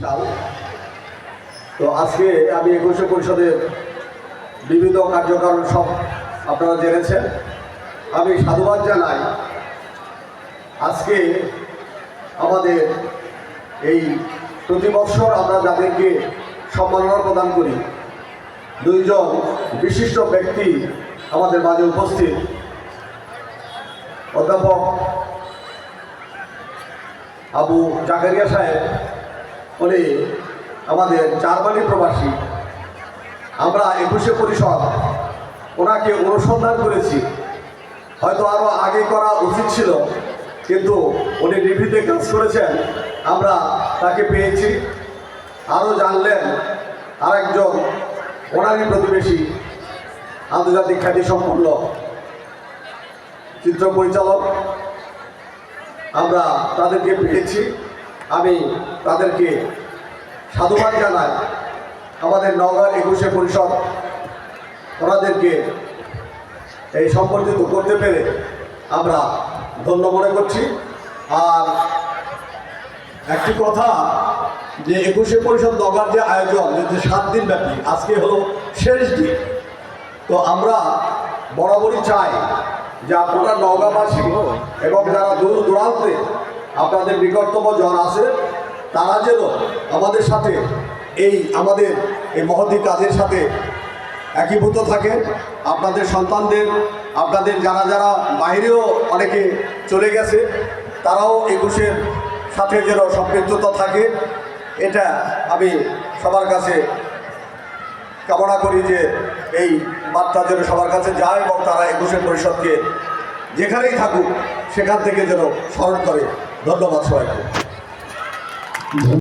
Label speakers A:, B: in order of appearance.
A: সাল। তো আজকে আমি একুশে পরিষদের বিবিধ কার্যক্রম সব আপনারা জেনেছেন। আমি সাধুবাদ জানাই আজকে আমাদের এই প্রতি বৎসর আমরা যাদেরকে সম্মাননা প্রদান করি, দুইজন বিশিষ্ট ব্যক্তি আমাদের মাঝে উপস্থিত। অধ্যাপক আবু জাকারিয়া সাহেব, উনি আমাদের জার্মানি প্রবাসী। আমরা একুশে পরিষদ ওনাকে অনুসন্ধান করেছি, হয়তো আরও আগে করা উচিত ছিল, কিন্তু উনি নিভৃতে কাজ করেছেন, আমরা তাকে পেয়েছি। আরও জানলেন আরেকজন ওনারই প্রতিবেশী, আন্তর্জাতিক খ্যাতিসম্পন্ন চিত্র পরিচালক, আমরা তাদেরকে পেয়েছি। আমি তাদেরকে সাধুবাদ জানাই। আমাদের নওগাঁর একুশে পরিষদ ওনাদেরকে এই সম্পর্কিত করতে পেরে আমরা ধন্য মনে করছি। আর একটি কথা, যে একুশে পরিষদ নওগাঁর যে আয়োজন, যে 7 দিন ব্যাপী, আজকে হলো শেষ দিন। তো আমরা বরাবরই চাই যে আপনারা নওগাঁবাসী এবং যারা দূর দূরান্তে আপনাদের নিকটতম জন আছে, তারা যেন আমাদের সাথে আমাদের এই মহতী কাজের সাথে একীভূত থাকেন। আপনাদের সন্তানদের, আপনাদের যারা যারা বাইরেও অনেকে চলে গেছে, তারাও একুশের সাথে যেন সম্পৃক্ততা থাকে, এটা আমি সবার কাছে কামনা করি যে এই বার্তা যেন সবার কাছে যায় এবং তারা একুশে পরিষদকে যেখানেই থাকুক সেখান থেকে যেন স্মরণ করে। ধন্যবাদ সবাইকে।